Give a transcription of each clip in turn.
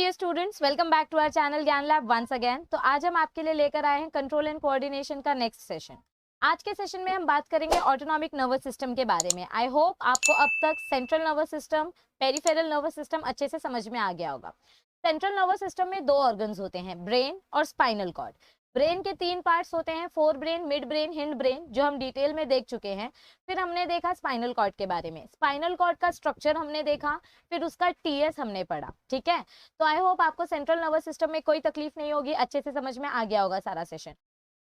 Dear students, welcome back to our channel Gyan Lab once again. तो आज हम आपके लिए लेकर आए हैं कंट्रोल एंड कोऑर्डिनेशन का नेक्स्ट सेशन। आज के सेशन में हम बात करेंगे ऑटोनॉमिक नर्वस सिस्टम के बारे में। आई होप आपको अब तक central nervous system, peripheral nervous system अच्छे से समझ में आ गया होगा। सेंट्रल नर्वस सिस्टम में दो ऑर्गन्स होते हैं, ब्रेन और स्पाइनल कॉर्ड। ब्रेन के तीन पार्ट्स होते हैं, fore brain, mid brain, hind brain, जो हम डिटेल में देख चुके हैं। फिर हमने देखा स्पाइनल कॉर्ड के बारे में, स्पाइनल कॉर्ड का स्ट्रक्चर हमने देखा, फिर उसका टीएस हमने पढ़ा। ठीक है, तो आई होप आपको सेंट्रल नर्वस सिस्टम में कोई तकलीफ नहीं होगी, अच्छे से समझ में आ गया होगा सारा सेशन।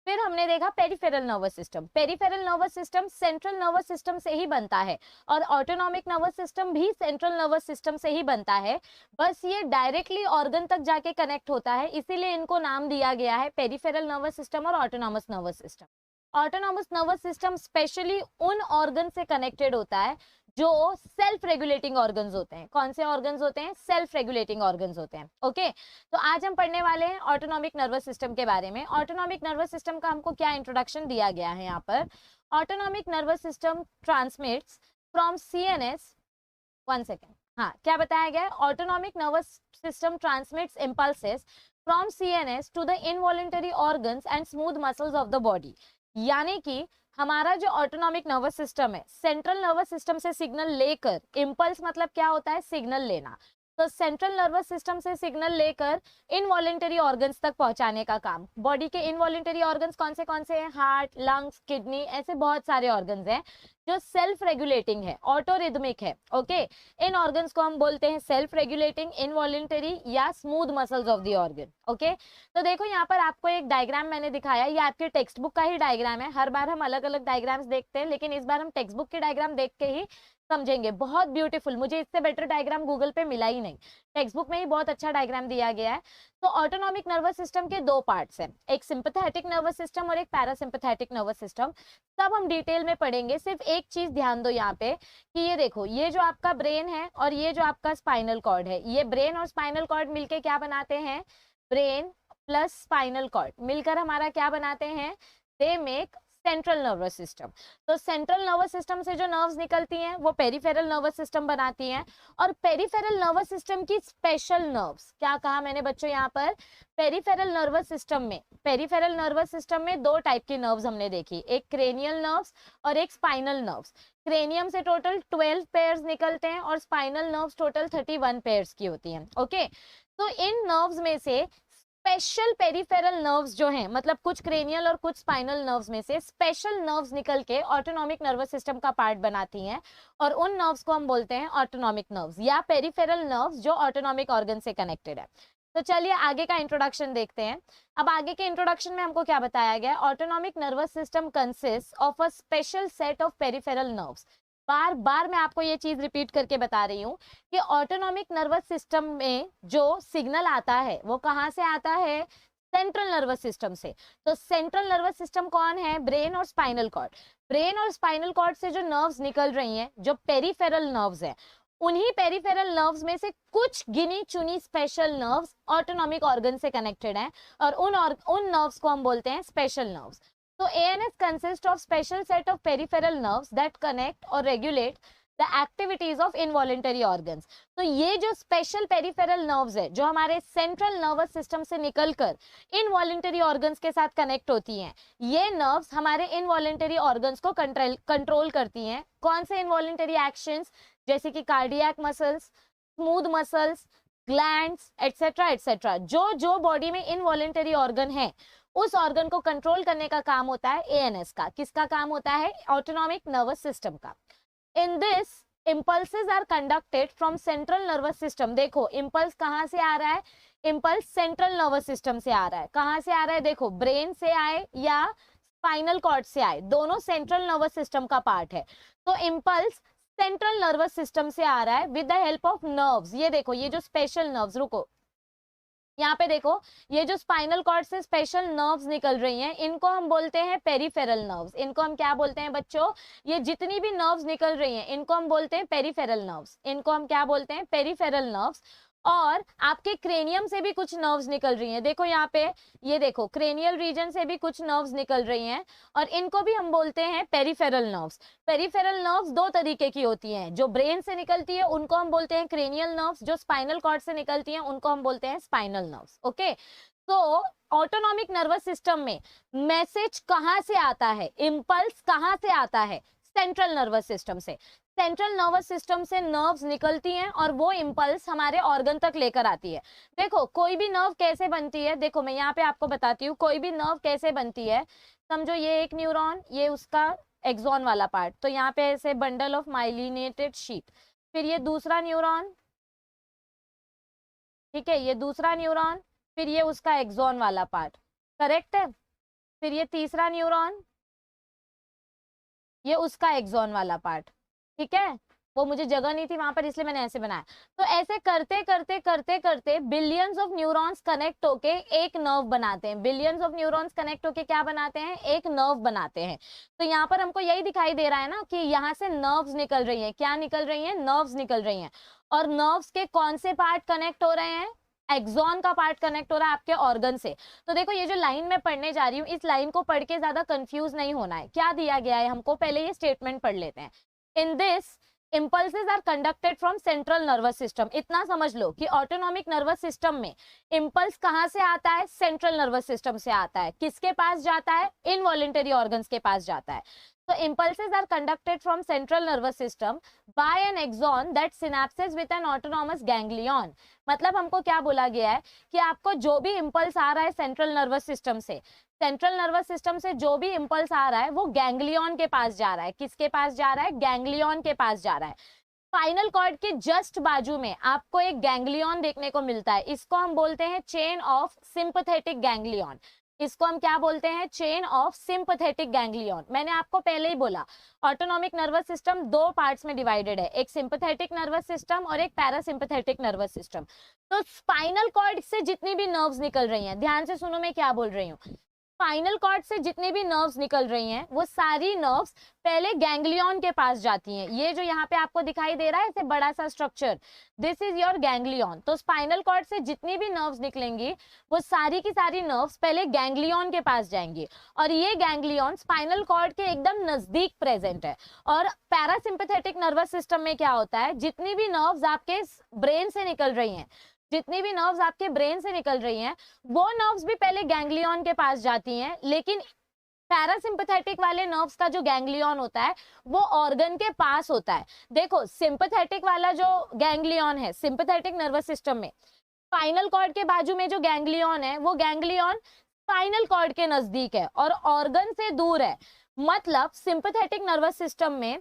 फिर हमने देखा peripheral nervous system. Peripheral nervous system central nervous system से ही बनता है और ऑटोनॉमिक नर्वस सिस्टम भी सेंट्रल नर्वस सिस्टम से ही बनता है, बस ये डायरेक्टली ऑर्गन तक जाके कनेक्ट होता है, इसीलिए इनको नाम दिया गया है पेरिफेरल नर्वस सिस्टम और autonomous nervous system. Autonomous nervous system specially उन ऑर्गन से कनेक्टेड होता है जो सेल्फ रेगुलेटिंग ऑर्गन्स होते हैं। कौन से ऑर्गन्स होते हैं? सेल्फ रेगुलेटिंग ऑर्गन्स होते हैं। ओके, तो आज हम पढ़ने वाले हैं ऑटोनॉमिक नर्वस सिस्टम के बारे में। ऑटोनॉमिक नर्वस सिस्टम का हमको क्या इंट्रोडक्शन दिया गया है यहाँ पर? Autonomic nervous system transmits from CNS, one second, हाँ, क्या बताया गया है? Autonomic nervous system transmits impulses from CNS to the involuntary organs and smooth muscles of the body. यानी कि हमारा जो ऑटोनॉमिक नर्वस सिस्टम है, सेंट्रल नर्वस सिस्टम से सिग्नल लेकर, इम्पल्स मतलब क्या होता है? सिग्नल लेना। तो सेंट्रल नर्वस सिस्टम से सिग्नल लेकर इनवॉलंटरी ऑर्गन्स तक पहुंचाने का काम। बॉडी के इनवॉलंटरी ऑर्गन्स कौन से हैं? हार्ट, लंग्स, किडनी, ऐसे बहुत सारे ऑर्गन्स हैं जो सेल्फ रेगुलेटिंग है, ऑटोरिदमिक है। ओके, इन ऑर्गन्स को हम बोलते हैं सेल्फ रेगुलेटिंग, इनवॉलंटरी या smooth muscles of the organ. Okay, तो देखो यहाँ पर आपको एक डायग्राम मैंने दिखाया, ये आपके टेक्स्ट बुक का ही डायग्राम है। हर बार हम अलग अलग डायग्राम्स देखते हैं, लेकिन इस बार हम टेक्स्ट बुक के डायग्राम देख के ही समझेंगे। बहुत ब्यूटीफुल, मुझे इससे बेटर डायग्राम गूगल पे मिला ही नहीं, टेक्स्ट बुक में ही बहुत अच्छा डायग्राम दिया गया है। तो ऑटोनॉमिक नर्वस सिस्टम के दो पार्ट्स हैं, एक सिंपैथेटिक नर्वस सिस्टम और एक पैरासिम्पैथेटिक नर्वस सिस्टम। सब हम डिटेल में पढ़ेंगे। सिर्फ एक चीज ध्यान दो यहाँ पे कि ये देखो, ये जो आपका ब्रेन है और ये जो आपका स्पाइनल कॉर्ड है, ये ब्रेन और स्पाइनल कॉर्ड मिलके क्या बनाते हैं? ब्रेन प्लस स्पाइनल कॉर्ड मिलकर हमारा क्या बनाते हैं? They make central nervous system. तो सेंट्रल नर्वस सिस्टम से जो नर्व्स निकलती हैं वो पेरिफेरल नर्वस सिस्टम बनाती हैं। और पेरिफेरल नर्वस सिस्टम की स्पेशल नर्व्स, क्या कहा मैंने बच्चों यहाँ पर? पेरिफेरल नर्वस सिस्टम में, पेरिफेरल नर्वस सिस्टम में दो टाइप की नर्व्स हमने देखी, एक क्रेनियल नर्व्स और एक स्पाइनल नर्व्स। क्रेनियम से टोटल 12 पेयर्स निकलते हैं और स्पाइनल नर्व्स टोटल 31 पेयर्स की होती हैं। ओके, तो इन नर्व्स में से स्पेशल पेरिफेरल नर्व्स जो हैं, मतलब कुछ क्रेनियल और कुछ स्पाइनल नर्व्स में से स्पेशल नर्व्स निकल के ऑटोनॉमिक नर्वस सिस्टम का पार्ट बनाती हैं और उन नर्व्स को हम बोलते हैं ऑटोनॉमिक नर्व्स या पेरिफेरल नर्व्स जो ऑटोनॉमिक ऑर्गन से कनेक्टेड है। तो चलिए आगे का इंट्रोडक्शन देखते हैं। अब आगे के इंट्रोडक्शन में हमको क्या बताया गया? Autonomic nervous system consist of a special set of peripheral nerves. बार बार मैं आपको ये चीज रिपीट करके बता रही हूँ कि ऑटोनॉमिक नर्वस सिस्टम में जो सिग्नल आता है वो कहाँ से आता है? सेंट्रल नर्वस सिस्टम से। तो सेंट्रल नर्वस सिस्टम कौन है? ब्रेन और स्पाइनल कॉर्ड। ब्रेन और स्पाइनल कॉर्ड से जो नर्व्स निकल रही हैं, जो पेरिफेरल नर्व्स हैं, उन्हीं पेरिफेरल नर्व्स में से कुछ गिनी चुनी स्पेशल नर्व्स ऑटोनॉमिक ऑर्गन से कनेक्टेड हैं और उन नर्व्स को हम बोलते हैं special nerves. So ANS consists of special set of peripheral nerves that connect or regulate the activities of involuntary organs. तो ये जो स्पेशल पेरिफेरल नर्व्स है जो हमारे सेंट्रल नर्वस सिस्टम से निकलकर इनवॉलंटरी ऑर्गन्स के साथ कनेक्ट होती हैं, ये नर्व्स हमारे इनवॉलंटरी ऑर्गन्स को कंट्रोल करती हैं। कौन से इनवॉलंटरी एक्शंस? जैसे कि cardiac muscles, smooth muscles, glands, etcetera etcetera. जो बॉडी में इनवॉलंटरी ऑर्गन है उस ऑर्गन को कंट्रोल करने का काम होता है एएनएस का। किसका काम होता है? ऑटोनॉमिक नर्वस सिस्टम का। In this impulses are conducted from central nervous system. देखो इम्पल्स कहाँ से आ रहा है? इम्पल्स सेंट्रल नर्वस सिस्टम से आ रहा है। कहाँ से आ रहा है? देखो, ब्रेन से आए या स्पाइनल कॉर्ड से आए, दोनों सेंट्रल नर्वस सिस्टम का पार्ट है। तो इम्पल्स सेंट्रल नर्वस सिस्टम से आ रहा है with the help of nerves. ये देखो, ये जो स्पेशल नर्व्स, रुको यहाँ पे देखो, ये जो स्पाइनल कॉर्ड से स्पेशल नर्व्स निकल रही हैं, इनको हम बोलते हैं पेरिफेरल नर्व्स। इनको हम क्या बोलते हैं बच्चों? ये जितनी भी नर्व्स निकल रही हैं इनको हम बोलते हैं पेरिफेरल नर्व्स। इनको हम क्या बोलते हैं? Peripheral nerves. और आपके क्रेनियम से भी कुछ नर्व्स निकल रही हैं। देखो यहाँ पे, ये देखो क्रेनियल रीजन से भी कुछ नर्व्स निकल रही हैं और इनको भी हम बोलते हैं पेरिफेरल नर्व्स। पेरिफेरल नर्व्स दो तरीके की होती हैं, जो ब्रेन से निकलती है उनको हम बोलते हैं क्रेनियल नर्व्स, जो स्पाइनल कॉर्ड से निकलती हैं उनको हम बोलते हैं स्पाइनल नर्व्स। ओके, तो ऑटोनॉमिक नर्वस सिस्टम में मैसेज कहां से आता है, इंपल्स कहां से आता है? सेंट्रल नर्वस सिस्टम से। सेंट्रल नर्वस सिस्टम से नर्व्स निकलती हैं और वो इंपल्स हमारे ऑर्गन तक लेकर आती है। देखो कोई भी नर्व कैसे बनती है, देखो मैं यहाँ पे आपको बताती हूँ कोई भी नर्व कैसे बनती है। समझो ये एक न्यूरॉन, ये उसका एक्सॉन वाला पार्ट, तो यहाँ पे ऐसे बंडल ऑफ माइलिनेटेड शीट, फिर ये दूसरा न्यूरॉन, ठीक है, ये दूसरा न्यूरॉन, फिर ये उसका एक्सॉन वाला पार्ट, करेक्ट है, फिर ये तीसरा न्यूरॉन, ये उसका एक्सॉन वाला पार्ट, ठीक है। वो मुझे जगह नहीं थी वहां पर इसलिए मैंने ऐसे बनाया। तो ऐसे करते करते करते करते बिलियंस ऑफ न्यूरॉन्स कनेक्ट होके एक नर्व बनाते हैं। बिलियंस ऑफ न्यूरॉन्स कनेक्ट होके क्या बनाते हैं? एक नर्व बनाते हैं। तो यहाँ पर हमको यही दिखाई दे रहा है ना कि यहाँ से नर्व्स निकल रही हैं। क्या निकल रही हैं? नर्व्स निकल रही हैं। और नर्व्स के कौन से पार्ट कनेक्ट हो रहे हैं? एक्सॉन का पार्ट कनेक्ट हो रहा है आपके ऑर्गन से। तो देखो ये जो लाइन मैं पढ़ने जा रही हूँ, इस लाइन को पढ़ के ज्यादा कंफ्यूज नहीं होना है। क्या दिया गया है हमको, पहले ये स्टेटमेंट पढ़ लेते हैं। In this impulses are conducted from central nervous system। इतना समझ लो कि ऑटोनॉमिक नर्वस सिस्टम में इंपल्स कहां से आता है? सेंट्रल नर्वस सिस्टम से आता है। किसके पास जाता है? इनवॉलेंटरी ऑर्गन्स के पास जाता है। तो impulses are conducted from central nervous system by an axon that synapses with an autonomous ganglion। मतलब हमको क्या बोला गया है कि आपको जो भी इंपल्स आ रहा है सेंट्रल नर्वस सिस्टम से, सेंट्रल नर्वस सिस्टम से जो भी इंपल्स आ रहा है वो गैंग्लियन के पास जा रहा है। किसके पास जा रहा है? गैंग्लियन के पास जा रहा है। स्पाइनल कॉर्ड के जस्ट बाजू में आपको एक गैंग्लियन देखने को मिलता है। इसको हम बोलते हैं चेन ऑफ सिंपैथेटिक गैंग्लियन। इसको हम क्या बोलते हैं? Chain of sympathetic ganglion. मैंने आपको पहले ही बोला ऑटोनॉमिक नर्वस सिस्टम दो पार्ट्स में डिवाइडेड है, एक सिंपैथेटिक नर्वस सिस्टम और एक पैरासिम्पैथेटिक नर्वस सिस्टम। तो स्पाइनल कॉर्ड से जितनी भी नर्व्स निकल रही हैं, ध्यान से सुनो मैं क्या बोल रही हूँ। स्पाइनल कॉर्ड से जितनी भी नर्व्स निकल रही हैं वो सारी नर्व्स पहले गैंग्लियन के पास जाती हैं। ये जो यहाँ पे आपको दिखाई दे रहा है ऐसे बड़ा सा structure, this is your ganglion. तो स्पाइनल कॉर्ड से जितनी भी नर्व्स निकलेंगी वो सारी की सारी नर्व्स पहले गैंग्लियन के पास जाएंगी और ये गैंग्लियन स्पाइनल कॉर्ड के एकदम नजदीक प्रेजेंट है। और पैरासिम्पैथेटिक नर्वस सिस्टम में क्या होता है, जितनी भी नर्व्स आपके ब्रेन से निकल रही हैं, जितनी भी नर्व्स आपके ब्रेन से निकल रही हैं वो नर्व्स भी पहले गैंग्लियन के पास जाती हैं। लेकिन पैरासिम्पैथेटिक वाले नर्व्स का जो गैंग्लियन होता है वो ऑर्गन के पास होता है। देखो सिंपैथेटिक वाला जो गैंग्लियन है सिंपैथेटिक नर्वस सिस्टम में, स्पाइनल कॉर्ड के बाजू में जो गैंग्लियन है वो गैंग्लियन स्पाइनल कॉर्ड के नजदीक है और ऑर्गन से दूर है। मतलब सिंपैथेटिक नर्वस सिस्टम में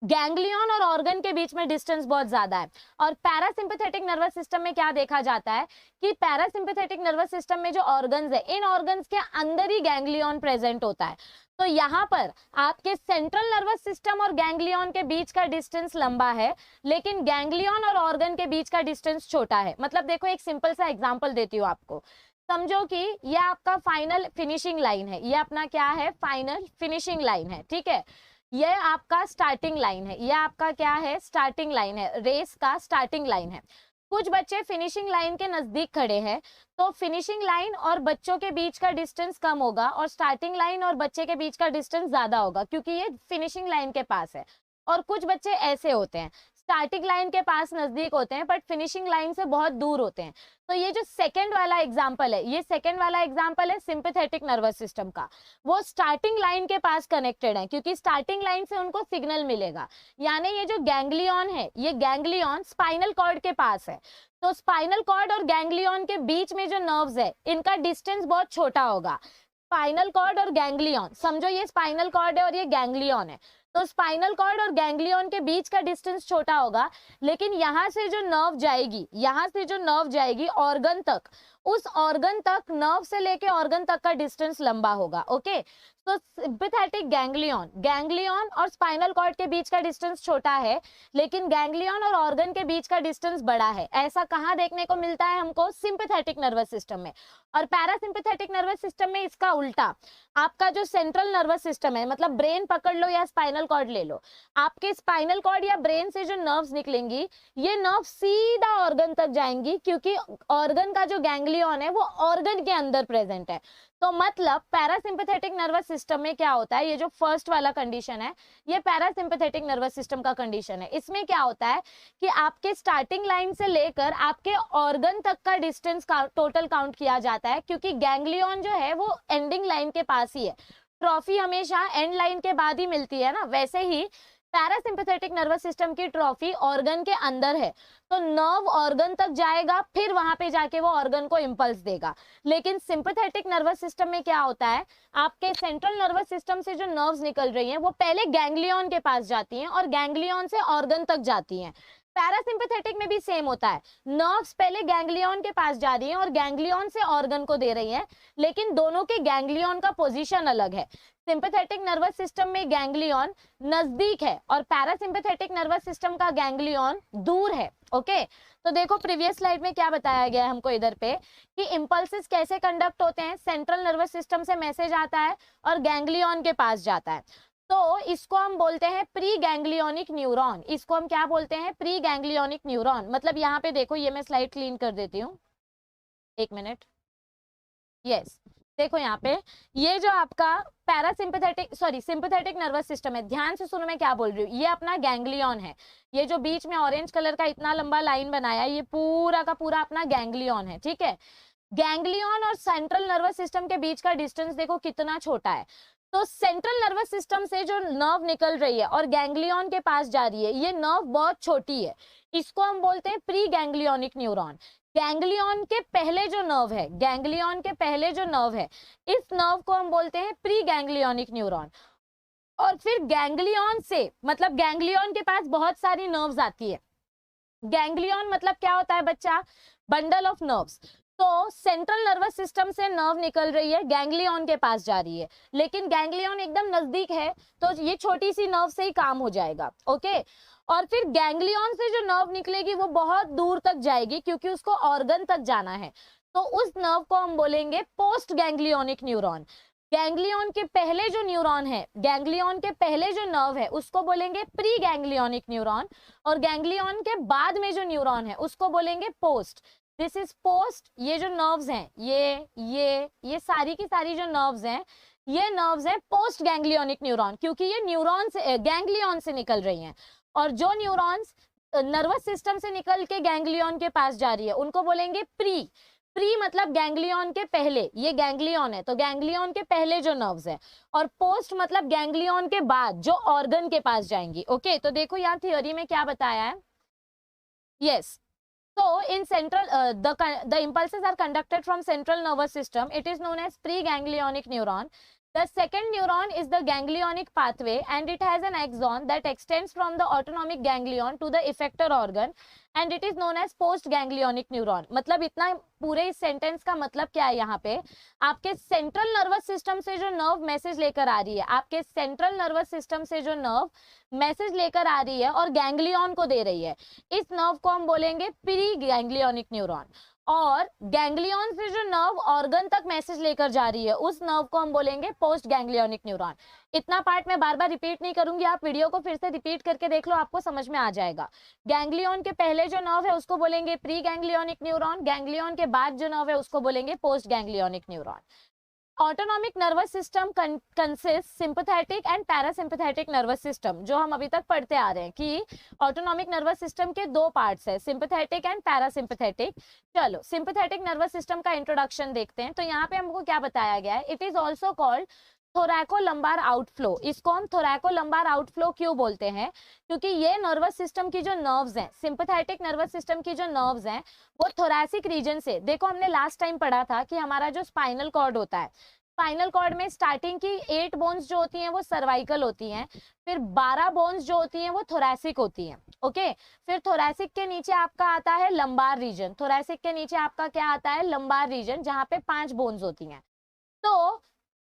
गैंग्लियन और ऑर्गन के बीच में डिस्टेंस बहुत ज्यादा है। और पैरासिम्पैथेटिक नर्वस सिस्टम में क्या देखा जाता है कि पैरासिम्पैथेटिक नर्वस सिस्टम में जो ऑर्गन्स है इन ऑर्गन्स के अंदर ही गैंग्लियन प्रेजेंट होता है। तो यहाँ पर आपके सेंट्रल नर्वस सिस्टम और गैंग्लियन के बीच का डिस्टेंस लंबा है लेकिन गैंग्लियन और ऑर्गन के बीच का डिस्टेंस छोटा है। मतलब देखो एक सिंपल सा एग्जांपल देती हूँ आपको। समझो कि ये आपका फाइनल फिनिशिंग लाइन है, ये अपना क्या है? फाइनल फिनिशिंग लाइन है, ठीक है। ये आपका स्टार्टिंग लाइन है, ये आपका क्या है? स्टार्टिंग लाइन है, रेस का स्टार्टिंग लाइन है। कुछ बच्चे फिनिशिंग लाइन के नजदीक खड़े हैं तो फिनिशिंग लाइन और बच्चों के बीच का डिस्टेंस कम होगा और स्टार्टिंग लाइन और बच्चे के बीच का डिस्टेंस ज्यादा होगा क्योंकि ये फिनिशिंग लाइन के पास है। और कुछ बच्चे ऐसे होते हैं, स्टार्टिंग लाइन के पास नजदीक होते हैं बट फिनिशिंग लाइन से बहुत दूर होते हैं। तो ये जो सेकंड वाला एग्जांपल है, ये सेकंड वाला एग्जांपल है सिंपैथेटिक नर्वस सिस्टम का। वो स्टार्टिंग लाइन के पास कनेक्टेड है क्योंकि स्टार्टिंग लाइन से उनको सिग्नल मिलेगा। यानी ये जो गैंग्लियन है ये गैंग्लियन स्पाइनल कॉर्ड के पास है। तो स्पाइनल कॉर्ड और गैंग्लियन के बीच में जो नर्व्स है इनका डिस्टेंस बहुत छोटा होगा। स्पाइनल कॉर्ड और गैंग्लियन, समझो ये स्पाइनल कॉर्ड है और ये गैंग्लियन है, तो स्पाइनल कॉर्ड और गैंग्लियन के बीच का डिस्टेंस छोटा होगा। लेकिन यहाँ से जो नर्व जाएगी, यहाँ से जो नर्व जाएगी ऑर्गन तक, उस ऑर्गन तक, नर्व से लेके ऑर्गन तक का डिस्टेंस लंबा होगा। ओके, तो सिंपैथेटिक गैंग्लियन, गैंग्लियन और स्पाइनल कॉर्ड के बीच का डिस्टेंस छोटा है, लेकिन गैंग्लियन और ऑर्गन के बीच का डिस्टेंस बड़ा है। ऐसा कहाँ देखने को मिलता है हमको? सिंपैथेटिक नर्वस सिस्टम में। और पैरासिम्पैथेटिक नर्वस सिस्टम में इसका उल्टा, आपका जो सेंट्रल नर्वस सिस्टम है, मतलब ब्रेन पकड़ लो या स्पाइनल कॉर्ड ले लो, आपके स्पाइनल कॉर्ड या ब्रेन से जो नर्व्स निकलेंगी, ये नर्व सीधा ऑर्गन तक जाएंगी, क्योंकि ऑर्गन का जो गैंग्लियन है वो ऑर्गन के अंदर प्रेजेंट है। तो मतलब पैरासिम्पैथेटिक नर्वस सिस्टम में क्या होता है, ये जो फर्स्ट वाला कंडीशन है, ये पैरासिम्पैथेटिक नर्वस सिस्टम का कंडीशन है। इसमें क्या होता है कि आपके स्टार्टिंग लाइन से लेकर आपके ऑर्गन तक का डिस्टेंस टोटल काउंट किया जाता है, क्योंकि गैंग्लियन जो है वो एंडिंग लाइन के पास ही है। ट्रॉफी हमेशा एंड लाइन के बाद ही मिलती है ना, वैसे ही पैरासिम्पैथेटिक नर्वस सिस्टम की ट्रॉफी ऑर्गन के अंदर है। तो नर्व ऑर्गन तक जाएगा, फिर वहां पे जाके वो ऑर्गन को इंपल्स देगा। लेकिन सिंपैथेटिक नर्वस सिस्टम में क्या होता है, आपके सेंट्रल नर्वस सिस्टम से जो नर्व्स निकल रही हैं वो पहले गैंग्लियन के पास जाती हैं और गैंग्लियन से ऑर्गन तक जाती हैं। पैरासिम्पैथेटिक में भी सेम होता है, नर्व्स पहले गैंग्लियन के पास जा रही हैं और गैंग्लियन से ऑर्गन को दे रही हैं, लेकिन दोनों के गैंग्लियन का पोजीशन अलग है। सिंपैथेटिक नर्वस सिस्टम में गैंग्लियन नजदीक है और पैरासिम्पैथेटिक नर्वस सिस्टम का गैंग्लियन दूर है। ओके, तो देखो प्रीवियस स्लाइड में क्या बताया गया है हमको इधर पे कि इंपल्सेस कैसे कंडक्ट होते हैं। सेंट्रल नर्वस सिस्टम से मैसेज आता है और गैंग्लियन के पास जाता है, तो इसको हम बोलते हैं प्री गैंग्लियोनिक न्यूरॉन। इसको हम क्या बोलते हैं? Pre ganglionic neuron. मतलब यहाँ पे देखो, ये मैं स्लाइड क्लीन कर देती हूँ, एक मिनट। यस, देखो यहाँ पे ये जो आपका सिंपैथेटिक नर्वस सिस्टम है, ध्यान से सुनो मैं क्या बोल रही हूँ। ये अपना गैंग्लियन है, ये जो बीच में ऑरेंज कलर का इतना लंबा लाइन बनाया, ये पूरा का पूरा अपना गैंग्लियन है। ठीक है, गैंग्लियन और सेंट्रल नर्वस सिस्टम के बीच का डिस्टेंस देखो कितना छोटा है। तो सेंट्रल नर्वस सिस्टम से जो नर्व निकल रही है और गैंग्लियन के पास जा रही है, ये नर्व बहुत छोटी है, इसको हम बोलते हैं प्री गैंग्लियोनिक न्यूरॉन। गैंग्लियन के पहले जो नर्व है, गैंग्लियन के पहले जो नर्व है, इस नर्व को हम बोलते हैं प्री गैंग्लियोनिक न्यूरॉन। और फिर गैंग्लियन से, मतलब गैंग्लियन के पास बहुत सारी नर्व्स आती है। गैंग्लियन मतलब क्या होता है बच्चा? Bundle of nerves. तो सेंट्रल नर्वस सिस्टम से नर्व निकल रही है, गैंग्लियन के पास जा रही है, लेकिन गैंग्लियन एकदम नजदीक है, तो ये छोटी सी नर्व से ही काम हो जाएगा। ओके, और फिर गैंग्लियन से जो नर्व निकलेगी वो बहुत दूर तक जाएगी, क्योंकि उसको ऑर्गन तक जाना है, तो उस नर्व को हम बोलेंगे पोस्ट गैंग्लियोनिक न्यूरॉन। गैंग्लियन के पहले जो न्यूरॉन है, गैंग्लियन के पहले जो नर्व है, उसको बोलेंगे प्री गैंग्लियोनिक न्यूरॉन, और गैंग्लियन के बाद में जो न्यूरॉन है उसको बोलेंगे पोस्ट। This is post. ये जो नर्व्स हैं, ये सारी की सारी जो नर्व्स हैं, ये नर्व्स हैं पोस्ट गैंग्लियोनिक न्यूरॉन, क्योंकि ये न्यूरॉन से, गैंग्लियन से निकल रही हैं। और जो न्यूरॉन्स नर्वस सिस्टम से निकल के गैंग्लियन के पास जा रही है उनको बोलेंगे प्री। प्री मतलब गैंग्लियन के पहले, ये गैंग्लियन है तो गैंग्लियन के पहले जो नर्व्स है, और पोस्ट मतलब गैंग्लियन के बाद जो ऑर्गन के पास जाएंगी। ओके, तो देखो यहाँ थियोरी में क्या बताया है। Yes, so in central the impulses are conducted from central nervous system. It is known as preganglionic neuron. The second neuron is the ganglionic pathway and it has an axon that extends from the autonomic ganglion to the effector organ and it is known as postganglionic neuron. मतलब इतना पूरे इस sentence का मतलब क्या है? यहाँ पे आपके सेंट्रल नर्वस सिस्टम से जो नर्व मैसेज लेकर आ रही है, आपके सेंट्रल नर्वस सिस्टम से जो नर्व मैसेज लेकर आ रही है और गैंग्लियन को दे रही है, इस नर्व को हम बोलेंगे प्री गैंग्लियोनिक न्यूरॉन। और गैंग्लियन से जो नर्व ऑर्गन तक मैसेज लेकर जा रही है, उस नर्व को हम बोलेंगे पोस्ट गैंग्लियोनिक न्यूरॉन। इतना पार्ट मैं बार बार रिपीट नहीं करूंगी, आप वीडियो को फिर से रिपीट करके देख लो, आपको समझ में आ जाएगा। गैंग्लियन के पहले जो नर्व है उसको बोलेंगे प्री गैंग्लियोनिक न्यूरॉन, गैंग्लियन के बाद जो नर्व है उसको बोलेंगे post ganglionic neuron. Autonomic nervous system consist sympathetic and parasympathetic nervous system, जो हम अभी तक पढ़ते आ रहे हैं कि ऑटोनॉमिक नर्वस सिस्टम के दो पार्ट्स है, सिंपैथेटिक एंड पैरासिम्पैथेटिक। चलो सिंपैथेटिक नर्वस सिस्टम का इंट्रोडक्शन देखते हैं। तो यहाँ पे हमको क्या बताया गया है, it is also called thoracolumbar outflow. इसको हम थोरैकोलंबार आउटफ्लो क्यों बोलते हैं? क्योंकि ये नर्वस सिस्टम की जो नर्व्स हैं, सिंपैथेटिक नर्वस सिस्टम की जो नर्व्स हैं वो थोरैसिक रीजन से, देखो हमने लास्ट टाइम पढ़ा था कि हमारा जो स्पाइनल कॉर्ड होता है, स्पाइनल कॉर्ड में स्टार्टिंग की 8 बोन्स जो होती हैं वो सर्वाइकल होती हैं, फिर 12 बोन्स जो होती हैं वो थोरैसिक होती हैं। ओके, फिर थोरैसिक के नीचे आपका आता है लंबार रीजन, थोरैसिक के नीचे आपका क्या आता है, लंबार रीजन, जहां पे 5 बोन्स होती हैं। तो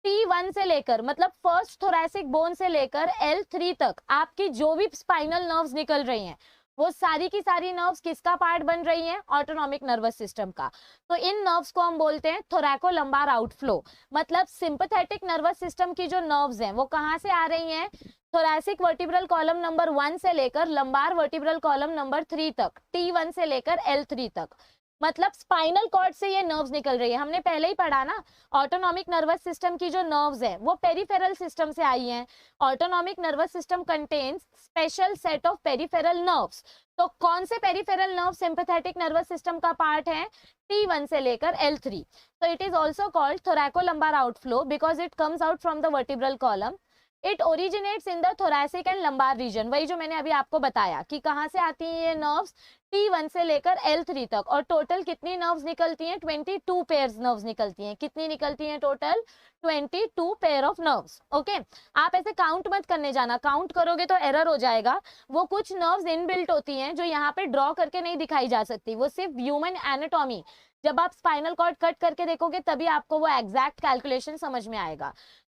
T1 से लेकर मतलब फर्स्ट थोरैसिक बोन से लेकर L3 तक आपकी जो भी स्पाइनल नर्व्स निकल रही हैं वो सारी की सारी नर्व्स किसका पार्ट बन रही हैं, ऑटोनॉमिक नर्वस सिस्टम का। तो इन नर्व्स को हम बोलते हैं थोरैको लंबार आउटफ्लो। मतलब सिंपैथेटिक नर्वस सिस्टम की जो नर्व्स हैं वो कहाँ से आ रही हैं, थोरैसिक वर्टिब्रल कॉलम नंबर 1 से लेकर लंबार वर्टिब्रल कॉलम नंबर 3 तक, T1 से लेकर L3 तक। मतलब स्पाइनल कॉर्ड से ये नर्व्स निकल रही है। हमने पहले ही पढ़ा ना, ऑटोनॉमिक नर्वस सिस्टम की जो नर्व्स है वो पेरिफेरल सिस्टम से आई हैं। Autonomic nervous system contains special set of peripheral nerves. तो कौन से peripheral nerve sympathetic nervous system का पार्ट है, T1 से लेकर L3। तो it is also called thoracolumbar outflow because it comes out from the vertebral column. It originates in the thoracic and lumbar region। वही जो मैंने अभी आपको बताया कि कहाँ से आती हैं ये नर्व्स, T1 से लेकर L3 तक। और टोटल कितनी नर्व्स निकलती हैं, 22 पेयर्स नर्व्स निकलती हैं। कितनी निकलती हैं total, 22 pair of nerves. Okay, आप ऐसे काउंट मत करने जाना, काउंट करोगे तो एरर हो जाएगा। वो कुछ नर्व्स इनबिल्ट होती हैं जो यहाँ पे ड्रॉ करके नहीं दिखाई जा सकती, वो सिर्फ ह्यूमन एनाटॉमी, जब आप स्पाइनल कॉर्ड कट करके देखोगे तभी आपको वो एग्जैक्ट कैलकुलेशन समझ में आएगा।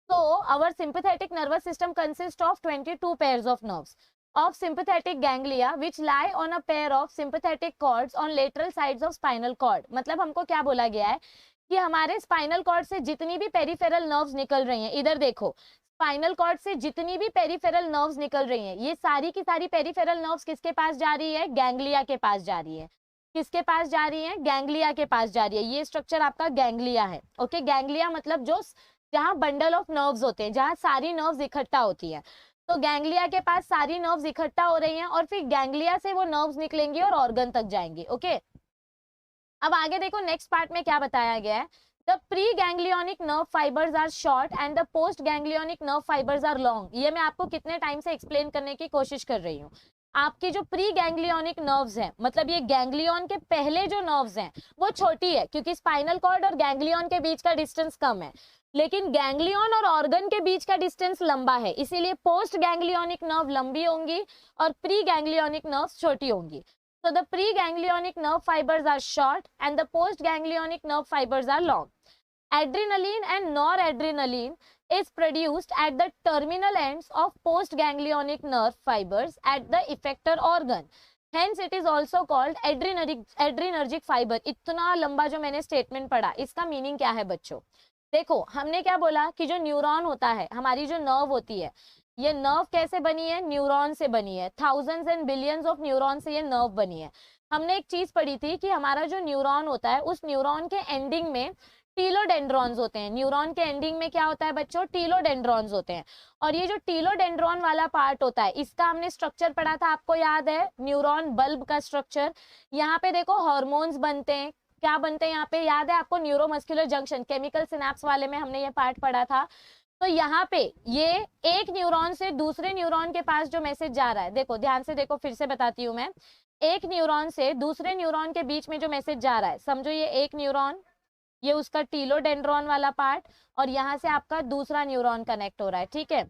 So our sympathetic nervous system consists of 22 pairs of nerves of sympathetic ganglia which lie on a pair of sympathetic cords on lateral sides of spinal cord। मतलब हमको क्या बोला गया है कि हमारे स्पाइनल कॉर्ड से जितनी भी पेरिफेरल नर्व्स निकल रही हैं, इधर देखो, स्पाइनल कॉर्ड से जितनी भी पेरिफेरल नर्व्स निकल रही हैं ये सारी की सारी पेरिफेरल नर्व्स किसके पास जा रही है, गैंग्लिया के पास जा रही है। किसके पास जा रही है, गैंग्लिया के पास जा रही है। ये स्ट्रक्चर आपका गैंग्लिया है। ओके, गैंग्लिया मतलब जो जहां बंडल ऑफ नर्व्स होते हैं, जहां सारी नर्व्स इकट्ठा होती है। तो गैंग्लिया के पास सारी नर्व्स इकट्ठा हो रही हैं और फिर गैंग्लिया से वो नर्व्स निकलेंगी और ऑर्गन तक जाएंगी। ओके, अब आगे देखो नेक्स्ट पार्ट में क्या बताया गया है। The pre ganglionic nerve fibres are short and the post ganglionic nerve fibres are long. ये मैं आपको कितने टाइम से एक्सप्लेन करने की कोशिश कर रही हूँ। आपकी जो प्री गैंग्लियोनिक नर्व्स हैं, मतलब ये गैंग्लियन के पहले जो नर्व्स हैं वो छोटी है, क्योंकि स्पाइनल कॉर्ड और गैंग्लियन के बीच का डिस्टेंस कम है। लेकिन गैंग्लियन और ऑर्गन के बीच का डिस्टेंस लंबा है, इसीलिए पोस्ट गैंग्लियोनिक नर्व लंबी होंगी और प्री गैंग्लियोनिक नर्व छोटी होंगी। So the pre-ganglionic nerve fibers are short and the post-ganglionic nerve fibers are long. Adrenaline and noradrenaline is produced at the terminal ends of post-ganglionic nerve fibers at the effector organ. Hence it is also called adrenergic fiber। इतना लंबा जो मैंने statement पढ़ा, इसका meaning क्या है बच्चों? देखो, हमने क्या बोला कि जो न्यूरॉन होता है, हमारी जो नर्व होती है, ये नर्व कैसे बनी है, न्यूरॉन से बनी है। Thousands and billions of neuron से ये नर्व बनी है। हमने एक चीज पढ़ी थी कि हमारा जो न्यूरॉन होता है उस न्यूरॉन के एंडिंग में टीलोडेंड्रॉन्स होते हैं। न्यूरॉन के एंडिंग में क्या होता है बच्चों, टीलोडेंड्रॉन्स होते हैं। और ये जो टीलोडेंड्रॉन वाला पार्ट होता है, इसका हमने स्ट्रक्चर पढ़ा था, आपको याद है, न्यूरॉन बल्ब का स्ट्रक्चर। यहाँ पे देखो हार्मोन्स बनते हैं, क्या बनते हैं यहाँ पे, याद है आपको, न्यूरोमस्कुलर जंक्शन, केमिकल सिनेप्स वाले में हमने ये पार्ट पढ़ा था। तो यहाँ पे ये एक न्यूरॉन से दूसरे न्यूरॉन के पास जो मैसेज जा रहा है, देखो ध्यान से देखो, फिर से बताती हूँ मैं, एक न्यूरॉन से दूसरे न्यूरॉन के बीच में जो मैसेज जा रहा है, समझो ये एक न्यूरॉन, ये उसका टीलोडेंड्रॉन वाला पार्ट, और यहाँ से आपका दूसरा न्यूरॉन कनेक्ट हो रहा है, ठीक है।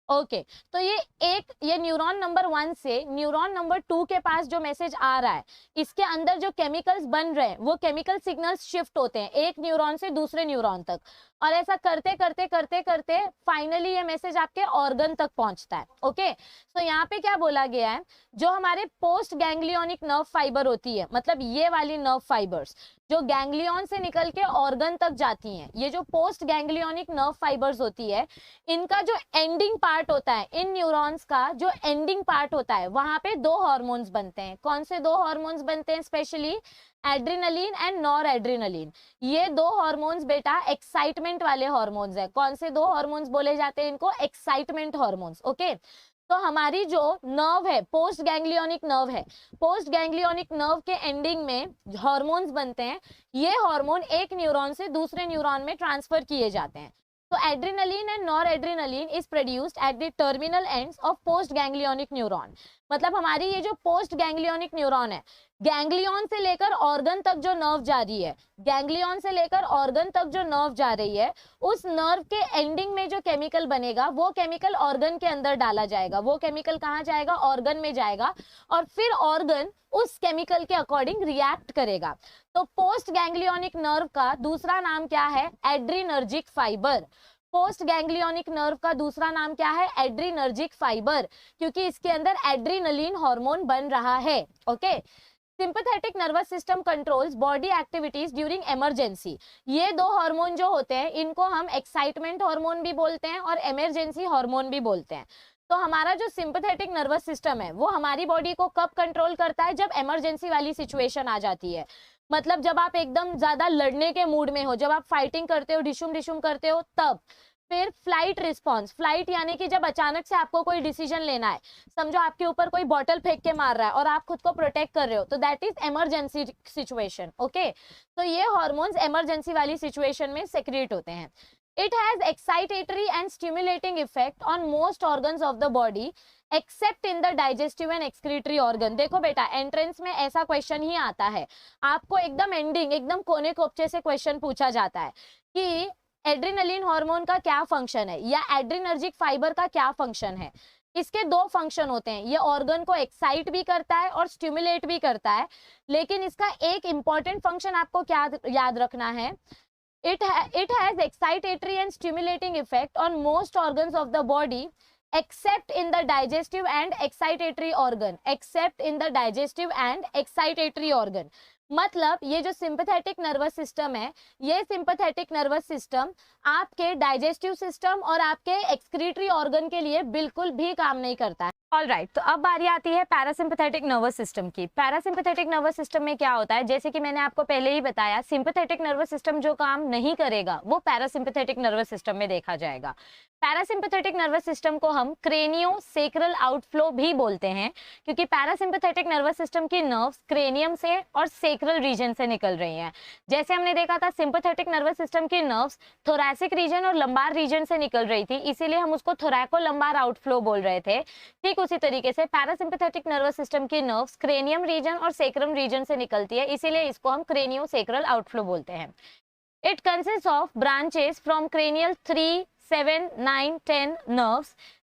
ओके, तो ये न्यूरॉन नंबर 1 से न्यूरॉन नंबर 2 के पास जो मैसेज आ रहा है, इसके अंदर जो केमिकल्स बन रहे हैं वो केमिकल सिग्नल्स शिफ्ट होते हैं एक न्यूरॉन से दूसरे न्यूरॉन तक, और ऐसा करते करते करते करते फाइनली ये मैसेज आपके ऑर्गन तक पहुंचता है। ओके, तो यहाँ पे क्या बोला गया है, जो हमारे पोस्ट गैंग्लियोनिक नर्व फाइबर होती है, मतलब ये वाली नर्व फाइबर्स जो गैंग्लियन से निकल के ऑर्गन तक जाती हैं, ये जो पोस्ट गैंग्लियोनिक नर्व फाइबर्स होती है, इनका जो एंडिंग पार्ट होता है, इन न्यूरॉन्स का जो एंडिंग पार्ट होता है, वहां पे 2 हार्मोन्स बनते हैं। कौन से 2 हार्मोन्स बनते हैं स्पेशली, एड्रेनलिन एंड नॉरएड्रेनलिन। ये 2 हार्मोन्स बेटा एक्साइटमेंट वाले हार्मोन्स है। कौन से 2 हार्मोन्स बोले जाते हैं इनको, एक्साइटमेंट हार्मोन्स। ओके, तो हमारी जो नर्व है, पोस्ट गैंग्लियोनिक नर्व है, पोस्ट गैंग्लियोनिक नर्व के एंडिंग में हार्मोन्स बनते हैं। ये हार्मोन एक न्यूरॉन से दूसरे न्यूरॉन में ट्रांसफर किए जाते हैं। तो adrenaline and noradrenaline is produced at the terminal ends of post ganglionic neuron. मतलब हमारी ये जो पोस्ट गैंग्लियोनिक न्यूरॉन है, गैंग्लियन से लेकर ऑर्गन तक जो नर्व जा रही है, गैंग्लियन से लेकर ऑर्गन तक जो नर्व जा रही है, उस नर्व के एंडिंग में जो केमिकल बनेगा वो केमिकल ऑर्गन के अंदर डाला जाएगा। वो केमिकल कहाँ जाएगा? ऑर्गन में जाएगा, और फिर ऑर्गन उस केमिकल के अकॉर्डिंग रिएक्ट करेगा। तो पोस्ट गैंग्लियोनिक नर्व का दूसरा नाम क्या है? Adrenergic fibre. Post ganglionic nerve का दूसरा नाम क्या है? एड्रीनर्जिक फाइबर, क्योंकि इसके अंदर एड्रीनलिन हार्मोन बन रहा है। Okay. Sympathetic nervous system controls body activities during emergency. ये दो हार्मोन जो होते हैं इनको हम एक्साइटमेंट हार्मोन भी बोलते हैं और इमरजेंसी हार्मोन भी बोलते हैं। तो हमारा जो सिंपैथेटिक नर्वस सिस्टम है वो हमारी बॉडी को कब कंट्रोल करता है? जब इमरजेंसी वाली सिचुएशन आ जाती है। मतलब जब आप एकदम ज्यादा लड़ने के मूड में हो, जब आप फाइटिंग करते हो, डिशुम डिशुम करते हो, तब। फिर फ्लाइट रिस्पॉन्स, फ्लाइट यानी कि जब अचानक से आपको कोई डिसीजन लेना है, समझो आपके ऊपर कोई बॉटल फेंक के मार रहा है और आप खुद को प्रोटेक्ट कर रहे हो, तो that is emergency situation. Okay. तो ये हार्मोन्स इमरजेंसी वाली सिचुएशन में सेक्रेट होते हैं। It has excitatory and stimulating effect on most organs of the body except in the digestive and excretory organ। देखो बेटा, एंट्रेंस में ऐसा क्वेश्चन ही आता है, आपको एकदम एंडिंग, एकदम कोने कोपचे से क्वेश्चन पूछा जाता है कि एड्रेनलिन हार्मोन का क्या फंक्शन है या एड्रीनर्जिक फाइबर का क्या फंक्शन है। इसके दो फंक्शन होते हैं, ये ऑर्गन को एक्साइट भी करता है और स्टिमुलेट भी करता है, लेकिन इसका एक इंपॉर्टेंट फंक्शन आपको क्या याद रखना है? It has excitatory and stimulating effect on most organs of the body except in the digestive and excitatory organ, except in the digestive and excitatory organ। मतलब ये जो सिंपैथेटिक नर्वस सिस्टम है, ये सिंपैथेटिक नर्वस सिस्टम आपके digestive system और आपके excretory organ के लिए बिल्कुल भी काम नहीं करता है। ऑलराइट, तो अब बारी आती है पैरासिम्पैथेटिक नर्वस सिस्टम की। पैरासिम्पैथेटिक नर्वस सिस्टम में क्या होता है? जैसे कि मैंने आपको पहले ही बताया, सिंपैथेटिक नर्वस सिस्टम जो काम नहीं करेगा वो पैरासिम्पैथेटिक नर्वस सिस्टम में देखा जाएगा। पैरासिम्पैथेटिक नर्वस सिस्टम को हम क्रेनियो सेक्रल आउटफ्लो भी बोलते हैं, क्योंकि पैरासिम्पैथेटिक नर्वस सिस्टम की नर्व्स क्रेनियम से और सेक्रल रीजन से निकल रही हैं। जैसे हमने देखा था सिंपैथेटिक नर्वस सिस्टम की नर्व्स थोरैसिक रीजन और लंबार रीजन से निकल रही थी, इसीलिए हम उसको थोरैको लंबार आउटफ्लो बोल रहे थे। ठीक उसी तरीके से पैरासिम्पैथेटिक नर्वस सिस्टम की नर्व्स क्रेनियम रीजन और सेक्रम रीजन से निकलती है, इसीलिए इसको हम क्रेनियो सेक्रल आउटफ्लो बोलते हैं। It consist of branches from cranial 3, 7, 9, 10 nerves,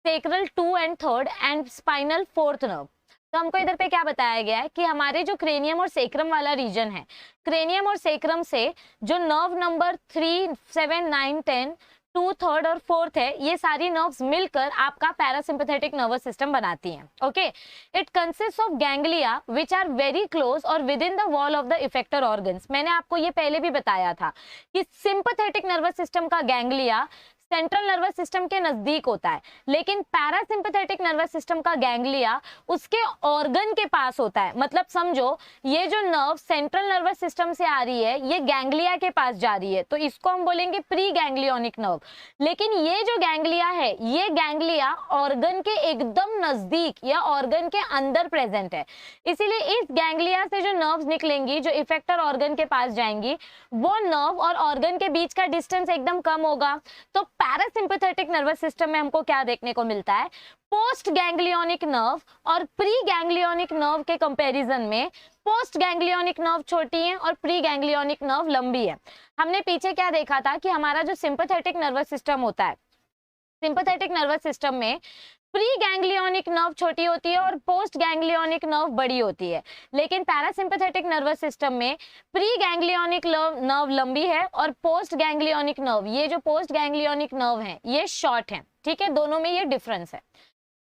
sacral 2 and 3 and spinal 4th nerve। तो हमको इधर पे क्या बताया गया है कि हमारे जो क्रेनियम और सेक्रम वाला रीजन है, क्रेनियम और सेक्रम से जो नर्व नंबर 3, 7, 9, 10, 2, 3 और 4 है, ये सारी नर्व्स मिलकर आपका पैरासिम्पैथेटिक नर्वस सिस्टम बनाती हैं। Okay. It consist of ganglia which are very close or within the wall of the effector organs. मैंने आपको ये पहले भी बताया था कि सिंपैथेटिक नर्वस सिस्टम का गैंग्लिया सेंट्रल नर्वस सिस्टम के नजदीक होता है, लेकिन पैरासिम्पैथेटिक नर्वस सिस्टम का गैंग्लिया उसके ऑर्गन के पास होता है। मतलब समझो ये जो नर्व सेंट्रल नर्वस सिस्टम से आ रही है, ये गैंग्लिया के पास जा रही है, तो इसको हम बोलेंगे प्री गैंग्लियोनिक नर्व। लेकिन ये जो गैंग्लिया है, ये गैंग्लिया ऑर्गन के एकदम नजदीक या ऑर्गन के अंदर प्रेजेंट है, इसीलिए इस गैंग्लिया से जो नर्व्स निकलेंगी, जो इफेक्टर ऑर्गन के पास जाएंगी, वो नर्व और ऑर्गन के बीच का डिस्टेंस एकदम कम होगा। तो पैरासिम्पैथेटिक नर्वस सिस्टम में हमको क्या देखने को मिलता है? पोस्ट गैंग्लियोनिक नर्व और प्री गैंग्लियोनिक नर्व के कंपैरिजन में पोस्ट गैंग्लियोनिक नर्व छोटी है और प्री गैंग्लियोनिक नर्व लंबी है। हमने पीछे क्या देखा था कि हमारा जो सिंपैथेटिक नर्वस सिस्टम होता है, सिंपैथेटिक नर्वस सिस्टम में प्री गैंग्लियोनिक नर्व छोटी होती है और पोस्ट गैंग्लियोनिक नर्व बड़ी होती है, लेकिन पैरासिम्पैथेटिक नर्वस सिस्टम में प्री गैंग्लियोनिक नर्व लंबी है और पोस्ट गैंग्लियोनिक नर्व, ये जो पोस्ट गैंग्लियोनिक नर्व है, ये शॉर्ट है। ठीक है, दोनों में ये डिफरेंस है।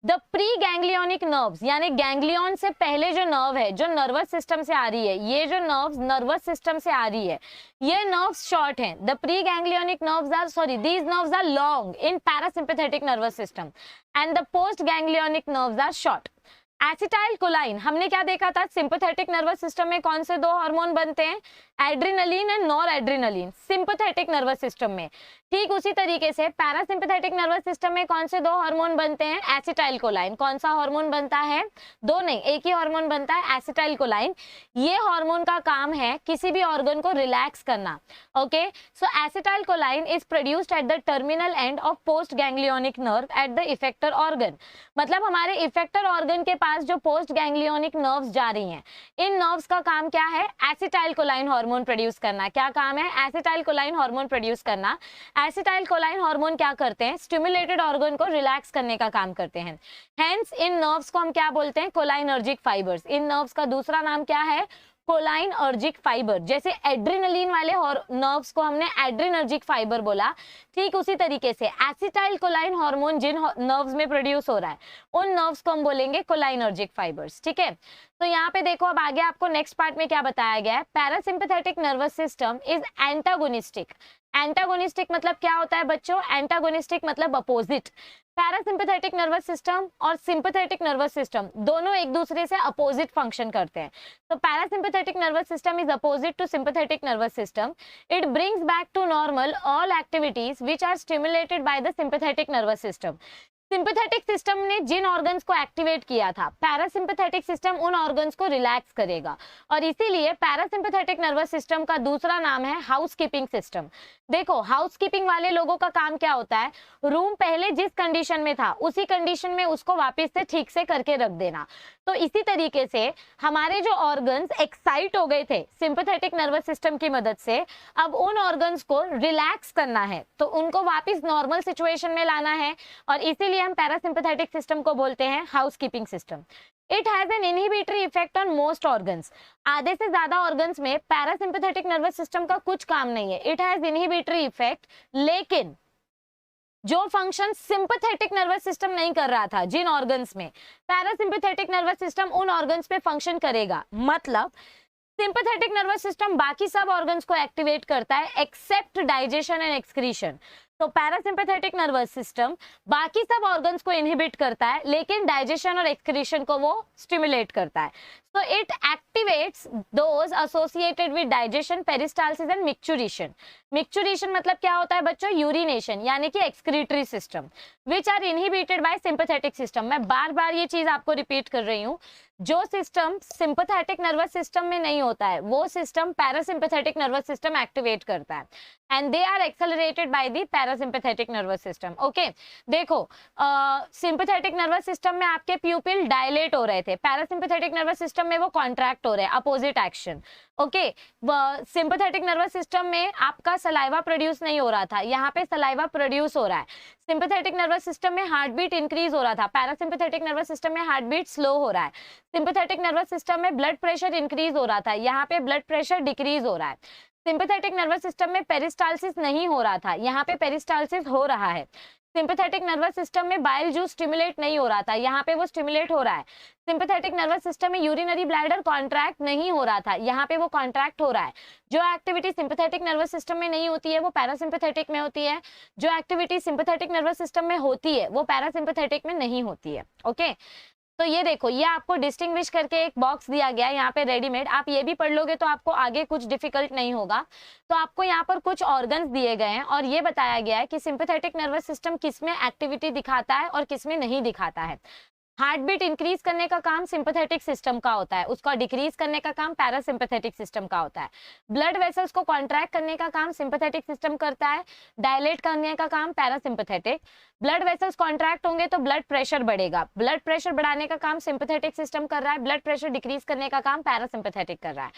द प्री गैंग्लियोनिक नर्व्स यानी गैंग्लियन से पहले जो नर्व है, जो नर्वस सिस्टम से आ रही है, ये जो नर्व्स नर्वस सिस्टम से आ रही है, ये नर्व्स शॉर्ट हैं। The pre ganglionic nerves are these nerves are long in parasympathetic nervous system and the post ganglionic nerves are short. Acetylcholine, हमने क्या देखा था? सिंपैथेटिक नर्वस सिस्टम में कौन से दो हार्मोन बनते हैं? Adrenaline and nor adrenaline, sympathetic nervous system में। ठीक उसी तरीके से पैरासिम्पैथेटिक नर्वस सिस्टम में कौन से दो हार्मोन बनते हैं, एसिटाइल कोलाइन। कौन सा हार्मोन बनता है, दो नहीं एक ही हार्मोन बनता है, एसिटाइल कोलाइन। ये हार्मोन का काम है किसी भी ऑर्गन को रिलैक्स करना। Okay, so acetyl कोलाइन is produced at the terminal end of post ganglionic nerve at the effector organ. मतलब हमारे इफेक्टर ऑर्गन के पास जो पोस्ट गैंग्लियोनिक नर्व्स जा रही हैं, इन नर्व्स का काम क्या है, एसिटाइल कोलाइन हार्मोन प्रोड्यूस करना। क्या काम है, एसिटाइल कोलाइन हार्मोन प्रोड्यूस करना। एसिटाइल कोलाइन हार्मोन क्या करते हैं, स्टिमुलेटेड ऑर्गन को रिलैक्स करने का काम करते हैं। हेंस इन नर्व्स को हम क्या बोलते हैं, कोलाइनर्जिक फाइबर्स। इन नर्व्स का दूसरा नाम क्या है, कोलाइनर्जिक फाइबर। जैसे एड्रेनलिन वाले नर्व्स को हमने एड्रेनर्जिक फाइबर बोला, ठीक उसी तरीके से एसिटाइल कोलाइन हार्मोन जिन नर्व्स में प्रोड्यूस हो रहा है, उन नर्व्स को हम बोलेंगे कोलाइनर्जिक फाइबर्स। ठीक है, तो यहाँ पे देखो अब आगे आपको नेक्स्ट पार्ट में क्या बताया गया है, parasympathetic nervous system is antagonistic. Antagonistic मतलब क्या होता है बच्चों, एंटागोनिस्टिक मतलब अपोजिट। पैरासिम्पैथेटिक नर्वस सिस्टम और सिंपैथेटिक नर्वस सिस्टम दोनों एक दूसरे से अपोजिट फंक्शन करते हैं। तो parasympathetic nervous system is opposite to sympathetic nervous system. It brings back to normal all activities which are stimulated by the sympathetic nervous system. Sympathetic system ने जिन organs को एक्टिवेट किया था, पैरासिम्पैथेटिक सिस्टम उन organs को relax करेगा, और इसीलिए पैरासिम्पैथेटिक नर्वस सिस्टम का दूसरा नाम है हाउसकीपिंग सिस्टम। देखो हाउसकीपिंग वाले लोगों का काम क्या होता है, रूम पहले जिस कंडीशन में था उसी कंडीशन में उसको वापस से ठीक से करके रख देना। तो इसी तरीके से हमारे जो ऑर्गन्स एक्साइट हो गए थे सिंपैथेटिक नर्वस सिस्टम की मदद से, अब उन ऑर्गन्स को रिलैक्स करना है, तो उनको वापस नॉर्मल सिचुएशन में लाना है, और इसीलिए हम पैरासिम्पैथेटिक सिस्टम को बोलते हैं housekeeping system. It has an inhibitory effect on most organs. आधे से ज्यादा ऑर्गन्स में पैरासिम्पैथेटिक नर्वस सिस्टम का कुछ काम नहीं है, इट हैज इनहिबिटरी इफेक्ट। लेकिन जो फंक्शन सिंपैथेटिक नर्वस सिस्टम नहीं कर रहा था जिन ऑर्गन्स में, पैरासिम्पैथेटिक नर्वस सिस्टम उन ऑर्गन्स पे फंक्शन करेगा। मतलब सिंपैथेटिक नर्वस सिस्टम बाकी सब ऑर्गन्स को एक्टिवेट करता है एक्सेप्ट डाइजेशन एंड एक्सक्रीशन। तो पैरासिम्पैथेटिक नर्वस सिस्टम बाकी सब ऑर्गन्स को इनहिबिट करता है, लेकिन डाइजेशन और एक्सक्रीशन को वो स्टिमुलेट करता है। So it activates those associated with digestion, peristalsis and micturition. Micturition मतलब क्या होता है बच्चों, यूरिनेशन यानी कि excretory system, which are inhibited by sympathetic system। मैं बार बार ये चीज आपको रिपीट कर रही हूँ, जो सिस्टम सिंपैथेटिक नर्वस सिस्टम में नहीं होता है वो system parasympathetic nervous system activate करता है, and they are accelerated by the parasympathetic nervous system. Okay, देखो सिंपैथेटिक नर्वस सिस्टम में आपके प्यूपिल डायलेट हो रहे थे, पैरासिम्पैथेटिक नर्वस सिस्टम में वो कॉन्ट्रैक्ट हो रहे हैं, opposite action. Okay, sympathetic nervous system में आपका सलाइवा प्रोड्यूस नहीं हो रहा था, यहाँ पे सलाइवा प्रोड्यूस हो रहा है। सिंपैथेटिक नर्वस सिस्टम में हार्ट बीट इंक्रीज हो रहा था, पैरासिम्पैथेटिक नर्वस सिस्टम में हार्ट बीट स्लो हो रहा है। सिंपैथेटिक नर्वस सिस्टम में ब्लड प्रेशर इंक्रीज हो रहा था, यहाँ पे ब्लड प्रेशर डिक्रीज हो रहा है। सिंपैथेटिक नर्वस सिस्टम में पेरिस्टाल्सिस नहीं हो रहा था, यहाँ पे पेरिस्टाल्सिस हो रहा है। सिंपैथेटिक नर्वस सिस्टम में बाइल जूस स्टिमुलेट नहीं हो रहा था, यहाँ पे वो स्टिमुलेट हो रहा है। सिंपैथेटिक नर्वस सिस्टम में यूरिनरी ब्लैडर कॉन्ट्रैक्ट नहीं हो रहा था, यहाँ पे वो कॉन्ट्रैक्ट हो रहा है। जो एक्टिविटी सिंपैथेटिक नर्वस सिस्टम में नहीं होती है वो पैरासिम्पैथेटिक में होती है, जो एक्टिविटी सिंपैथेटिक नर्वस सिस्टम में होती है वो पैरासिम्पैथेटिक में नहीं होती है। ओके, तो ये देखो, ये आपको डिस्टिंग्विश करके एक बॉक्स दिया गया है यहाँ पे रेडीमेड, आप ये भी पढ़ लोगे तो आपको आगे कुछ डिफिकल्ट नहीं होगा। तो आपको यहाँ पर कुछ ऑर्गन्स दिए गए हैं और ये बताया गया है कि सिंपैथेटिक नर्वस सिस्टम किसमें एक्टिविटी दिखाता है और किसमें नहीं दिखाता है। हार्ट बीट इंक्रीज करने का काम सिंपैथेटिक सिस्टम का होता है, उसका डिक्रीज करने का काम पैरासिम्पैथेटिक सिस्टम का होता है। ब्लड वेसल्स को कॉन्ट्रैक्ट करने का काम सिंपैथेटिक सिस्टम करता है, डायलेट करने का काम पैरासिम्पैथेटिक। ब्लड वेसल्स कॉन्ट्रैक्ट होंगे तो ब्लड प्रेशर बढ़ेगा, ब्लड प्रेशर बढ़ाने का काम सिंपैथेटिक सिस्टम कर रहा है, ब्लड प्रेशर डिक्रीज करने का काम पैरासिम्पैथेटिक कर रहा है।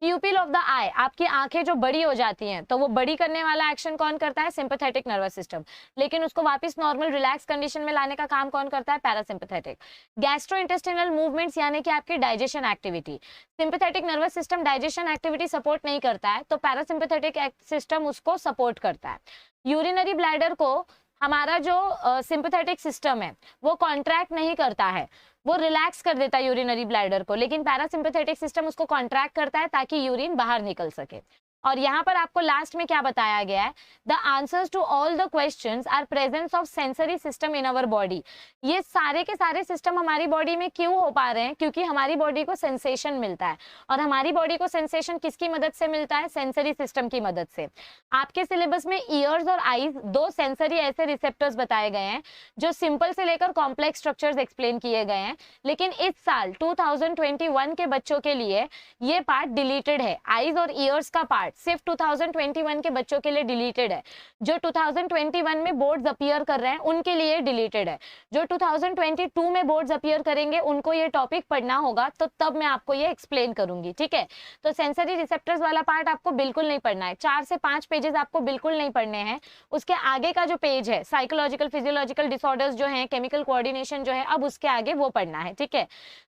प्यूपिल ऑफ द आई, आपकी आंखें जो बड़ी हो जाती हैं तो वो बड़ी करने वाला एक्शन कौन करता है, सिंपैथेटिक नर्वस सिस्टम, लेकिन उसको वापस नॉर्मल रिलैक्स कंडीशन में लाने का काम कौन करता है, पैरासिम्पैथेटिक। गैस्ट्रोइंटेस्टिनल मूवमेंट्स यानी कि आपकी digestion activity, sympathetic nervous system digestion activity support नहीं करता है तो पैरासिम्पैथेटिक सिस्टम उसको सपोर्ट करता है। यूरिनरी ब्लैडर को हमारा जो सिंपैथेटिक सिस्टम है वो कॉन्ट्रैक्ट नहीं करता है, वो रिलैक्स कर देता है यूरिनरी ब्लैडर को, लेकिन पैरासिम्पैथेटिक सिस्टम उसको कॉन्ट्रैक्ट करता है ताकि यूरिन बाहर निकल सके। और यहाँ पर आपको लास्ट में क्या बताया गया है, the answers to all the questions are presence of sensory system in our body. ये सारे के सारे सिस्टम हमारी बॉडी में क्यों हो पा रहे हैं, क्योंकि हमारी बॉडी को सेंसेशन मिलता है। और हमारी बॉडी को सेंसेशन किसकी मदद से मिलता है, सेंसरी सिस्टम की मदद से। आपके सिलेबस में ईयर्स और आईज दो सेंसरी ऐसे रिसेप्टर्स बताए गए हैं जो सिंपल से लेकर कॉम्प्लेक्स स्ट्रक्चर्स एक्सप्लेन किए गए हैं, लेकिन इस साल 2021 के बच्चों के लिए ये पार्ट डिलीटेड है। आईज और ईयर्स का पार्ट सिर्फ 2021 के बच्चों के लिए डिलीटेड है। जो 2021 में बोर्ड्स अपीयर कर रहे हैं उनके लिए डिलीटेड है। जो 2022 में बोर्ड्स अपीयर करेंगे उनको ये टॉपिक पढ़ना होगा, तो तब मैं आपको ये एक्सप्लेन करूंगी, ठीक है। तो सेंसरी रिसेप्टर्स वाला पार्ट आपको बिल्कुल नहीं पढ़ना है, 4 से 5 पेजेस आपको बिल्कुल नहीं पढ़ने हैं। उसके आगे का जो पेज है, साइकोलॉजिकल फिजियोलॉजिकल डिसऑर्डर्स जो है, केमिकल कोऑर्डिनेशन जो है, अब उसके आगे वो पढ़ना है, ठीक है।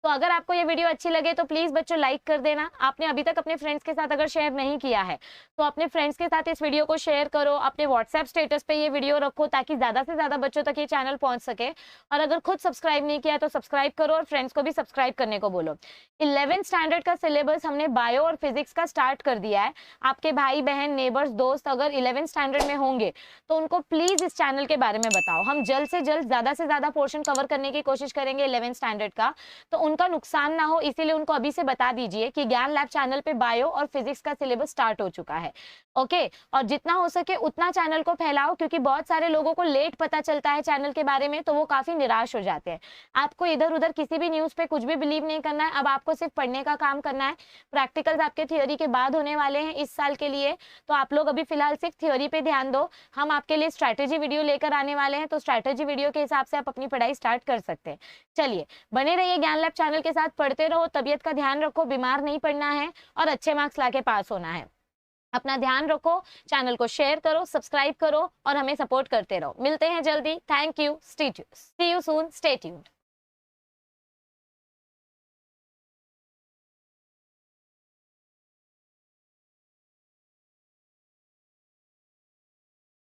तो अगर आपको ये वीडियो अच्छी लगे तो प्लीज बच्चों लाइक कर देना। आपने अभी तक अपने फ्रेंड्स के साथ अगर शेयर नहीं किया है तो अपने फ्रेंड्स के साथ इस वीडियो को शेयर करो, अपने व्हाट्सएप स्टेटस पे ये वीडियो रखो ताकि ज्यादा से ज्यादा बच्चों तक ये चैनल पहुंच सके। और अगर खुद सब्सक्राइब नहीं किया तो सब्सक्राइब करो और फ्रेंड्स को भी सब्सक्राइब करने को बोलो। 11th स्टैंडर्ड का सिलेबस हमने बायो और फिजिक्स का स्टार्ट कर दिया है। आपके भाई बहन नेबर्स दोस्त अगर 11th स्टैंडर्ड में होंगे तो उनको प्लीज इस चैनल के बारे में बताओ। हम जल्द से जल्द ज्यादा से ज्यादा पोर्शन कवर करने की कोशिश करेंगे 11th स्टैंडर्ड का, तो उनका नुकसान ना हो इसीलिए उनको अभी से बता दीजिए कि ज्ञान लैब चैनल पे बायो और फिजिक्स का सिलेबस स्टार्ट हो चुका है, ओके। और जितना हो सके उतना चैनल को फैलाओ, क्योंकि बहुत सारे लोगों को लेट पता चलता है चैनल के बारे में, तो वो काफी निराश हो जाते हैं। आपको इधर उधर किसी भी न्यूज पे कुछ भी बिलीव नहीं करना है, अब आपको सिर्फ पढ़ने का काम करना है। प्रैक्टिकल्स आपके थियोरी के बाद होने वाले हैं इस साल के लिए, तो आप लोग अभी फिलहाल सिर्फ थियोरी पे ध्यान दो। हम आपके लिए स्ट्रैटेजी वीडियो लेकर आने वाले हैं, तो स्ट्रैटेजी वीडियो के हिसाब से आप अपनी पढ़ाई स्टार्ट कर सकते हैं। चलिए बने रहिए ज्ञान लैब चैनल के साथ, पढ़ते रहो, तबियत का ध्यान रखो, बीमार नहीं पड़ना है और अच्छे मार्क्स लाके पास होना है। अपना ध्यान रखो, चैनल को शेयर करो, सब्सक्राइब करो और हमें सपोर्ट करते रहो। मिलते हैं जल्दी। Thank you, see you soon, stay tuned.